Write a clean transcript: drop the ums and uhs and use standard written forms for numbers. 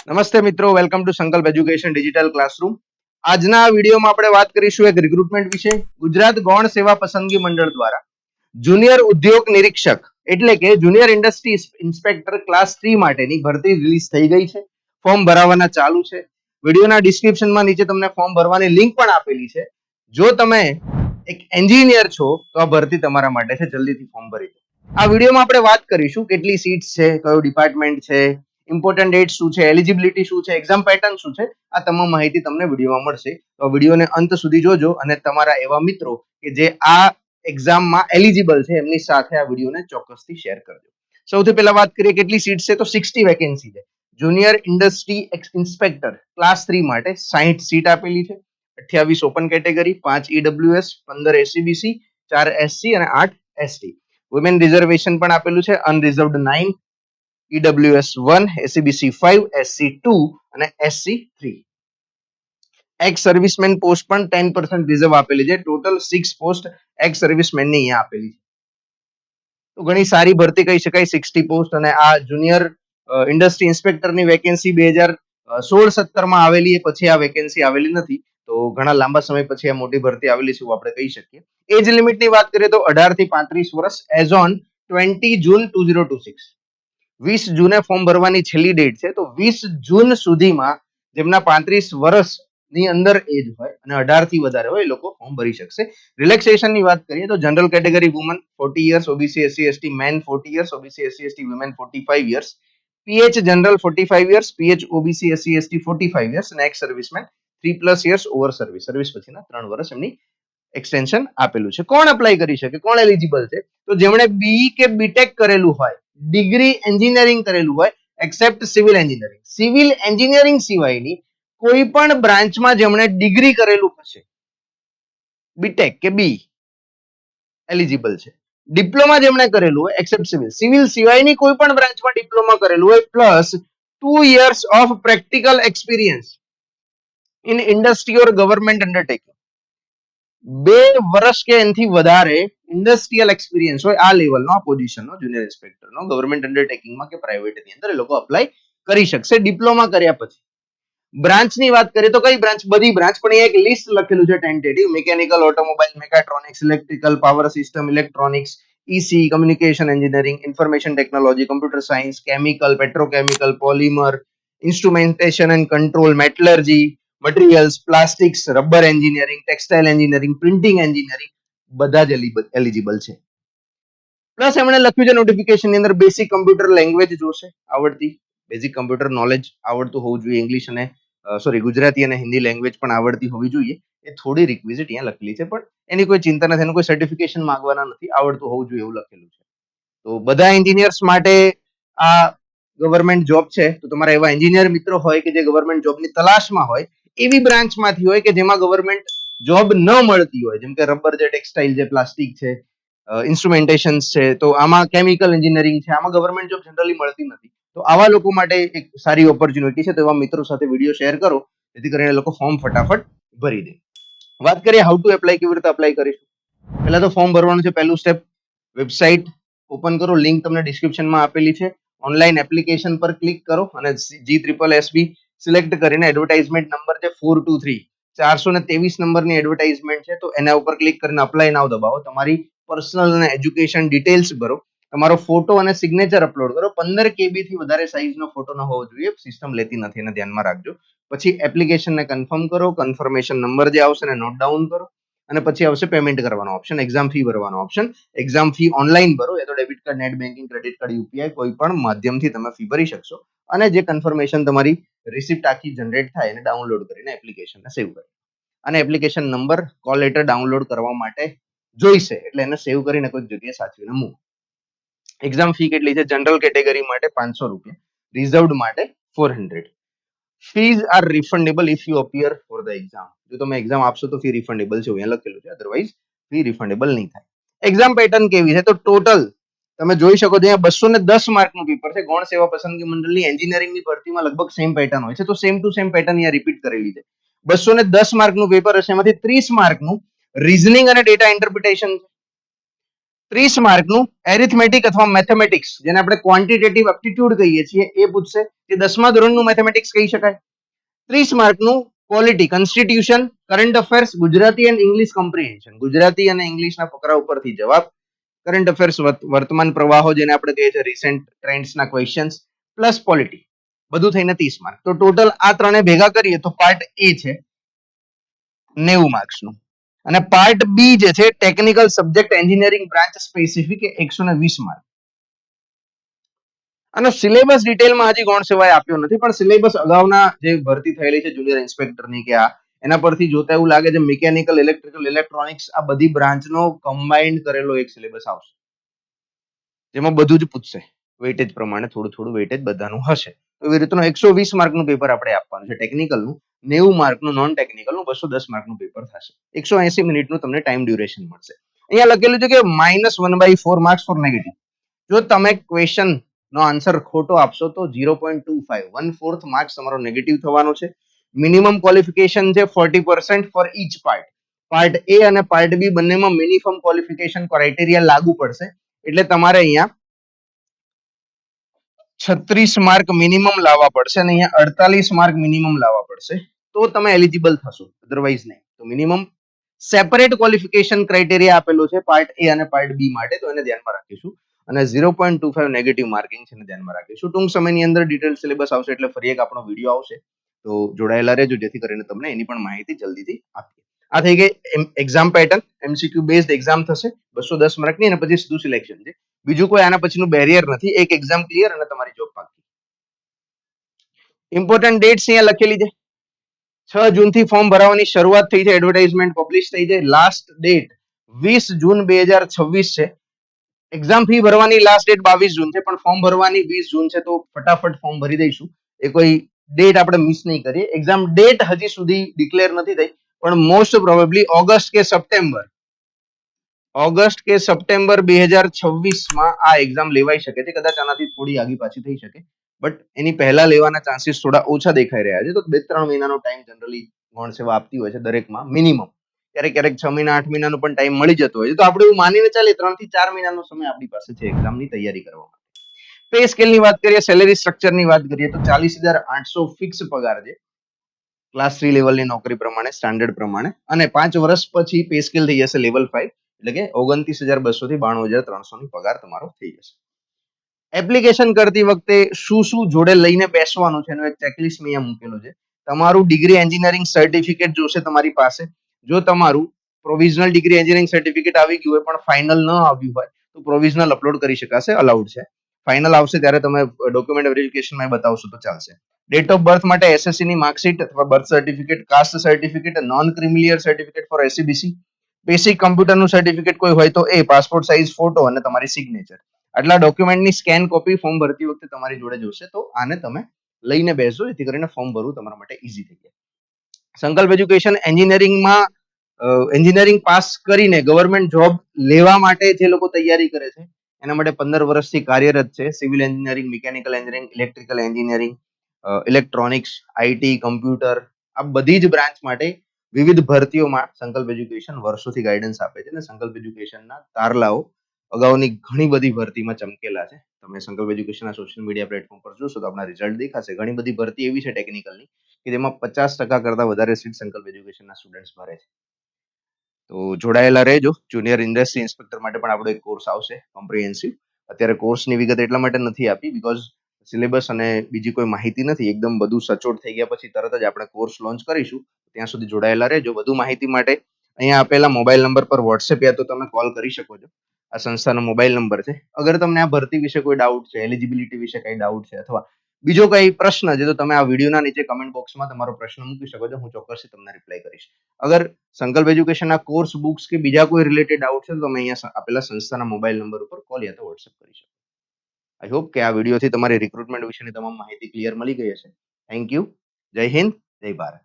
નમસ્તે મિત્રો, welcome to સંકલ્પ એજ્યુકેશન ડિજિટલ ક્લાસરૂમ. આજના વિડીયોમાં આપણે વાત કરીશું એક રિક્રુટમેન્ટ વિશે. ગુજરાત ગૌણ સેવા પસંદગી મંડળ દ્વારા જુનિયર ઉદ્યોગ નિરીક્ષક એટલે કે જુનિયર ઇન્ડસ્ટ્રી ઇન્સ્પેક્ટર ક્લાસ 3 માટેની ભરતી રિલીઝ થઈ ગઈ છે. ફોર્મ ભરાવાના ચાલુ છે. વિડીયોના ડિસ્ક્રિપ્શનમાં નીચે તમને ફોર્મ ભરવાની લિંક પણ આપેલી છે. જો તમે એક એન્જિનિયર છો તો આ ભરતી તમારા માટે છે, જલ્દીથી ફોર્મ ભરી દો. આ વિડીયોમાં આપણે વાત કરીશું કેટલી સીટ્સ છે, કયો ડિપાર્ટમેન્ટ છે, ઇમ્પોર્ટન્ટ ડેટ શું છે, એલિજિબિલિટી શું છે, એક્ઝામ પેટર્ન શું છે, આ તમામ માહિતી તમને વિડીયોમાં મળશે. તો વિડીયોને અંત સુધી જોજો અને તમારા એવા મિત્રો કે જે આ એક્ઝામમાં એલિજિબલ છે એમની સાથે આ વિડીયોને ચોક્કસથી શેર કરજો. સૌથી પહેલા વાત કરીએ કેટલી સીટ છે, તો 60 વેકેન્સી છે. જુનિયર ઇન્ડસ્ટ્રી ઇન્સ્પેક્ટર ક્લાસ 3 માટે 60 સીટ આપેલી છે. 28 open category, 5 EWS, 15 SCBC, 4 SC અને 8 એસટી. વુમેન રિઝર્વેશન પણ આપેલું છે. અનરિઝર્વડ 9, EWS 1, SCBC 5, SC 2 અને SC 3. એક્સ સર્વિસમેન પોસ્ટ પણ 10% રિઝર્વ આપેલી છે. ટોટલ 6 પોસ્ટ એક્સ સર્વિસમેન ની અહીંયા આપેલી છે. તો ઘણી સારી ભરતી કહી શકાય. 60 પોસ્ટ અને આ જુનિયર ઇન્ડસ્ટ્રી ઇન્સ્પેક્ટરની વેકેન્સી 2016-17 માં આવેલી, પછી આ વેકેન્સી આવેલી નથી. તો ઘણા લાંબા સમય પછી આ મોટી ભરતી આવેલી છે એવું આપણે કહી શકીએ. એજ લિમિટની વાત કરીએ તો 18 થી 35 વર્ષ એઝ ઓન 20 જૂન 2026. 20 જૂને ફોર્મ ભરવાની છેલ્લી ડેટ છે. તો 20 જૂન સુધીમાં જેમના 35 વર્ષની અંદર એજ હોય અને 18 થી વધારે હોય એ લોકો ફોર્મ ભરી શકશે. રિલેક્સેશનની વાત કરીએ તો general category woman 40 years, OBC SC ST men 40 years, OBC SC ST women 45 years, PH general 45 years, PH OBC SC ST 45 years અને ex serviceman 3+ years over service પછીના 3 વર્ષ એમની એક્સટેન્શન આપેલું છે. કોણ અપ્લાય કરી શકે, કોણ એલિજિબલ છે, તો જેમણે બીઈ કે બીટેક કરેલું હોય, ડિગ્રી એન્જિનિયરિંગ કરેલું હોય, accept civil engineering. Civil engineering સિવાયની કોઈ પણ બ્રાન્ચમાં જેમણે ડિગ્રી કરેલું હશે, બીટેક કે બી એલિજિબલ છે. ડિપ્લોમા જેમણે કરેલું હોય એક્સેપ્ટ સિવિલ, સિવિલ સિવાયની કોઈ પણ બ્રાન્ચમાં ડિપ્લોમા કરેલું હોય plus 2 years of practical experience in industry or government undertaking. 2 વર્ષ કે એનાથી વધારે ઇન્ડસ્ટ્રીયલ એક્સપિરિયન્સ હોય આ લેવલનો, આ પોઝિશનનો, જુનિયર ઇન્સ્પેક્ટરનો ગવર્મેન્ટ અંડરટેકિંગમાં કે પ્રાઇવેટની અંદર એ લોકો અપ્લાય કરી શકશે ડિપ્લોમા કર્યા પછી. બ્રાન્ચની વાત કરીએ તો કઈ બ્રાન્ચ, બધી બ્રાન્ચ, પણ અહીંયા એક લિસ્ટ લખેલું છે tentative. Mechanical, automobile, mechatronics, electrical, power system, electronics, EC, communication engineering, information technology, computer science, chemical, petrochemical, polymer, instrumentation and control, metallurgy, materials, plastics, rubber engineering, textile engineering, printing engineering, બધા જ eligible છે. Plus એમણે લખ્યું છે નોટિફિકેશનની અંદર basic computer language જોશે આવડતી, basic computer knowledge આવડતું હોવું જોઈએ. ઇંગ્લિશ અને ગુજરાતી અને હિન્દી લેંગ્વેજ પણ આવડતી હોવી જોઈએ. એ થોડી રિક્વિઝિટ અહીંયા લખેલી છે, પણ એની કોઈ ચિંતા નથી, એનું કોઈ સર્ટિફિકેશન માંગવાના નથી, આવડતું હોવું જોઈએ એવું લખેલું છે. તો બધા એન્જિનિયર્સ માટે આ ગવર્મેન્ટ જોબ છે. તો તમારા એવા એન્જિનિયર મિત્રો હોય કે જે ગવર્મેન્ટ જોબની તલાશમાં હોય, એવી બ્રાન્ચમાંથી હોય કે જેમાં ગવર્મેન્ટ જોબ ન મળતી હોય, જેમ કે રબર છે, ટેક્સટાઇલ છે, પ્લાસ્ટિક છે, ઇન્સ્ટ્રુમેન્ટેશન છે, તો આમાં કેમિકલ એન્જિનિયરિંગ છે, આમાં ગવર્મેન્ટ જોબ જનરલી મળતી નથી. તો આવા લોકો માટે એક સારી ઓપોર્ચ્યુનિટી છે. તો એવા મિત્રો સાથે વિડીયો શેર કરો જેથી કરીને લોકો ફોર્મ ફટાફટ ભરી દે. વાત કરીએ હાઉ ટુ એપ્લાય, કેવી રીતે અપ્લાય કરીશું. પહેલા તો ફોર્મ ભરવાનું છે. પહેલું સ્ટેપ, વેબસાઇટ ઓપન કરો, લિંક તમને ડિસ્ક્રિપ્શનમાં આપેલી છે. ઓનલાઈન એપ્લિકેશન પર ક્લિક કરો અને GSSB સિલેક્ટ કરીને એડવર્ટાઇઝમેન્ટ નંબર છે 423, 423 નંબરની એડવર્ટાઇઝમેન્ટ છે. તો એના ઉપર ક્લિક કરીને અપ્લાય નાવ દબાવો. તમારી પર્સનલ અને એજ્યુકેશન ડિટેલ્સ ભરો, તમારો ફોટો અને સિગ્નેચર અપલોડ કરો. 15 KB થી વધારે સાઇઝનો ફોટો ન હોવો જોઈએ, સિસ્ટમ લેતી નથી, એને ધ્યાનમાં રાખજો. પછી એપ્લિકેશનને કન્ફર્મ કરો, કન્ફર્મેશન નંબર જે આવશે એને નોટ ડાઉન કરો અને પછી આવશે પેમેન્ટ કરવાનો ઓપ્શન, એક્ઝામ ફી ભરવાનો ઓપ્શન. એક્ઝામ ફી ઓનલાઈન ભરો, એ તો debit card, net banking, credit card, UPI કોઈ પણ માધ્યમથી તમે ફી ભરી શકશો. અને જે કન્ફર્મેશન તમારી રિસિપ્ટ આખી જનરેટ થાય એને ડાઉનલોડ કરીને એપ્લિકેશનને સેવ કરો. અને application number call letter download કરવા માટે જોઈશે, એટલે એને સેવ કરીને કોઈક જગ્યાએ સાચવીને મૂકો. એક્ઝામ ફી કેટલી છે? જનરલ કેટેગરી માટે 500 રૂપિયા, રિઝર્વડ માટે 400. Fees are refundable if you appear for the exam. જો તમે એક્ઝામ આપશો તો ફી રિફંડેબલ છે, અહીંયા લખેલું છે, અધરવાઇઝ ફી રિફંડેબલ નહીં થાય. એક્ઝામ પેટર્ન કેવી છે? તો ટોટલ તમે જોઈ શકો છો અહીંયા 210 માર્કનું પેપર છે. ગૌણ સેવા પસંદગી મંડળની એન્જિનિયરિંગની ભરતીમાં લગભગ સેમ પેટર્ન હોય છે, તો સેમ ટુ સેમ પેટર્ન અહીંયા રિપીટ કરેલી છે. 210 માર્કનું પેપર હશે, એમાંથી 30 માર્કનું રીઝનિંગ અને ડેટા ઇન્ટરપ્રિટેશન. 30 માર્કનું એરિથમેટિક અથવા મેથેમેટિક્સ, જેને આપણે ક્વોન્ટિટેટિવ એપ્ટિટ્યુડ કહીએ છીએ, એ પૂછશે. જે 10મા ધોરણનું મેથેમેટિક્સ કહી શકાય. 30 માર્કનું polity, constitution, current affairs, Gujarati and English comprehension, Gujarati અને ઇંગ્લિશના ફકરા ઉપરથી જવાબ, કરંટ અફેર્સ વર્તમાન પ્રવાહો જેને આપણે કહીએ છીએ રિસેન્ટ ટ્રેન્ડ્સના ક્વેશ્ચન્સ, પ્લસ પોલિટી, બધું થઈને 30 માર્ક. તો ટોટલ આ ત્રણે ભેગા કરીએ તો પાર્ટ એ છે 90 માર્ક્સનું, અને પાર્ટ બી જે છે technical subject engineering branch specific, એ 120 માર્ક. અને સિલેબસ ડિટેલમાં હજી ગૌણ સેવાએ આપ્યો નથી, પણ સિલેબસ અગાઉના જે ભરતી થયેલી છે જુનિયર ઇન્સ્પેક્ટરની કે એના પરથી જોતા એવું લાગે છે મિકેનિકલ, ઇલેક્ટ્રિકલ, ઇલેક્ટ્રોનિક્સ આ બધી બ્રાન્ચનો કમ્બાઇન્ડ કરેલો એક સિલેબસ આવશે, જેમાં બધું જ પૂછશે વેઇટેજ પ્રમાણે, થોડું થોડું વેઇટેજ બધાનું હશે. એવી રીતનું 120 માર્કનું પેપર આપણે આપવાનું છે ટેકનિકલનું, 90 માર્કનું નોન ટેકનિકલનું, 210 માર્કનું પેપર થશે. 180 મિનિટનું તમને ટાઈમ ડ્યુરેશન મળશે. અહીંયા લખેલું છે કે -1/4 માર્ક્સ ફોર નેગેટિવ. જો તમે ક્વેશ્ચન નો આન્સર ખોટો આપશો તો 0.25 1/4 માર્ક્સ તમારો નેગેટિવ થવાનો છે. મિનિમમ ક્વોલિફિકેશન છે 40% ફોર ઈચ પાર્ટ. પાર્ટ એ અને પાર્ટ બી બંનેમાં મિનિમમ ક્વોલિફિકેશન ક્રાઇટેરિયા લાગુ પડશે. એટલે તમારે અહીંયા 36 માર્ક મિનિમમ લાવવા પડશે અને અહીંયા 48 માર્ક મિનિમમ લાવવા પડશે, તો તમે એલિજિબલ થશો, અધરવાઇઝ નહીં. તો મિનિમમ સેપરેટ ક્વોલિફિકેશન ક્રાઇટેરિયા આપેલું છે પાર્ટ એ અને પાર્ટ બી માટે, તો એને ધ્યાનમાં રાખીશું. અને 0.25 નેગેટિવ માર્કિંગ છે એને ધ્યાનમાં રાખીશું. ટૂંક સમયની અંદર ડિટેલ સિલેબસ આવશે એટલે ફરી એક આપણો વિડીયો આવશે, તો જોડાયેલા રહેજો જેથી કરીને તમને એની પણ માહિતી જલ્દીથી આપીએ. આ થઈ ગઈ exam pattern. MCQ based exam થશે 210 માર્કની, અને પછી સીધું સિલેક્શન છે. બીજું કોઈ આના પછીનું બેરિયર નથી. એક એક્ઝામ ક્લિયર અને તમારી જોબ પાકી. ઇમ્પોર્ટન્ટ ડેટ્સ અહીંયા લખેલી છે. 6 જૂનથી ફોર્મ ભરવાની શરૂઆત થઈ છે, એડવર્ટાઇઝમેન્ટ પબ્લિશ થઈ છે. લાસ્ટ ડેટ 20 જૂન 2026 છે. એક્ઝામ ફી ભરવાની લાસ્ટ ડેટ 22 જૂન છે, પણ ફોર્મ ભરવાની 20 જૂન છે, તો ફટાફટ ફોર્મ ભરી દઈશું. એ કોઈ ડેટ આપણે મિસ નહીં કરીએ. એક્ઝામ ડેટ હજી સુધી ડિક્લેર નથી થઈ, પણ મોસ્ટ પ્રોબેબલી ઓગસ્ટ કે સપ્ટેમ્બર 2026માં આ એક્ઝામ લેવાઈ શકે છે. કદાચ આનાથી થોડી આગી પાછી થઈ શકે, બટ એની પહેલા લેવાના ચાન્સીસ થોડા ઓછા દેખાઈ રહ્યા છે. તો 2-3 મહિનાનો ટાઈમ જનરલી ગૌણ સેવા આપતી હોય છે દરેકમાં મિનિમમ. ક્યારેક 6 મહિના 8 મહિનાનો પણ ટાઈમ મળી જતો હોય છે. તો આપણે એવું માનીને ચાલીએ 3 થી 4 મહિનાનો સમય આપણી પાસે છે એક્ઝામની તૈયારી કરવા માટે. પે સ્કેલની વાત કરીએ, સેલેરી સ્ટ્રક્ચરની વાત કરીએ તો 40,800 ફિક્સ પગાર છે ક્લાસ 3 લેવલની નોકરી પ્રમાણે, સ્ટાન્ડર્ડ પ્રમાણે. અને 5 વર્ષ પછી પે સ્કેલ થઈ જશે લેવલ 5, એટલે કે 29,200 થી 92,300 ની પગાર તમારો થઈ જશે. એપ્લિકેશન કરતી વખતે શું જોડે લઈને બેસવાનું છે એનું એક ચેકલિસ્ટ મેં અહીંયા મૂકેલું છે. તમારું ડિગ્રી એન્જિનિયરિંગ સર્ટિફિકેટ જોશે તમારી પાસે. જો તમારું પ્રોવિઝનલ ડિગ્રી એન્જિનિયરિંગ સર્ટિફિકેટ આવી ગયું હોય પણ ફાઇનલ ન આવ્યું હોય તો પ્રોવિઝનલ અપલોડ કરી શકાશે, અલાઉડ છે. ફાઇનલ આવશે ત્યારે તમે ડોક્યુમેન્ટ વેરિફિકેશનમાં બતાવશો તો ચાલશે. ડેટ ઓફ બર્થ માટે એસએસસી ની માર્કશીટ અથવા birth certificate, caste certificate, non creamy layer certificate for SCBC, basic કમ્પ્યુટરનું સર્ટિફિકેટ કોઈ હોય તો એ, પાસપોર્ટ સાઇઝ ફોટો અને તમારી સિગ્નેચર. આટલા ડોક્યુમેન્ટની સ્કેન કોપી ફોર્મ ભરતી વખતે તમારી જોડે જોશે, તો આને તમે લઈને બેસજો જેથી કરીને ફોર્મ ભરવું તમારા માટે ઈઝી થઈ જાય. સંકલ્પ એજ્યુકેશન એન્જિનિયરિંગ પાસ કરીને ગવર્મેન્ટ જોબ લેવા માટે જે લોકો તૈયારી કરે છે એના માટે 15 વર્ષથી કાર્યરત છે. Civil engineering, mechanical engineering, electrical engineering, electronics, IT, computer, આ બધી જ બ્રાન્ચ માટે વિવિધ ભરતીઓમાં સંકલ્પ એજ્યુકેશન વર્ષોથી ગાઈડન્સ આપે છે. અને સંકલ્પ એજ્યુકેશનના તારલાઓ અગાઉની ઘણી બધી ભરતીમાં ચમકેલા છે. તમે સંકલ્પ એજ્યુકેશનના સોશિયલ મીડિયા પ્લેટફોર્મ પર જોશો તો આપણા રિઝલ્ટ દેખાશે. ઘણી બધી ભરતી એવી છે ટેકનિકલની કે જેમાં 50% કરતા વધારે સીટ સંકલ્પ એજ્યુકેશનના સ્ટુડન્ટ્સ ભરે છે. તો જોડાયેલા રહેજો. જુનિયર ઇન્ડસ્ટ્રી ઇન્સ્પેક્ટર માટે પણ આપણો એક કોર્સ આવશે કોમ્પ્રિહેન્સિવ. અત્યારે કોર્સની વિગત એટલા માટે નથી આપી બીકોઝ સિલેબસ અને બીજી કોઈ માહિતી નથી. એકદમ બધું સચોટ થઈ ગયા પછી તરત જ આપણે કોર્સ લોન્ચ કરીશું. ત્યાં સુધી જોડાયેલા રહેજો. વધુ માહિતી માટે અહીંયા આપેલા મોબાઈલ નંબર પર વોટ્સએપ યા તો તમે કોલ કરી શકો છો. આ સંસ્થાનો મોબાઈલ નંબર છે. અગર તમને આ ભરતી વિશે કોઈ ડાઉટ છે, એલિજિબિલિટી વિશે કઈ ડાઉટ છે અથવા બીજો કઈ પ્રશ્ન છે તો તમે આ વિડીયોના નીચે કમેન્ટ બોક્સમાં તમારો પ્રશ્ન મૂકી શકો છો. હું ચોક્કસથી તમને રિપ્લાય કરીશ. અગર સંકલ્પ એજ્યુકેશનના કોર્સ, બુક્સ કે બીજા કોઈ રિલેટેડ ડાઉટ છે તો તમે અહીંયા આપેલા સંસ્થાના મોબાઈલ નંબર ઉપર કોલ યા તો વોટ્સએપ કરી શકો. આઈ હોપ કે આ વિડીયોથી તમારી રિક્રુટમેન્ટ વિશેની તમામ માહિતી ક્લિયર મળી ગઈ હશે. Thank you. જય હિન્દ, જય ભારત.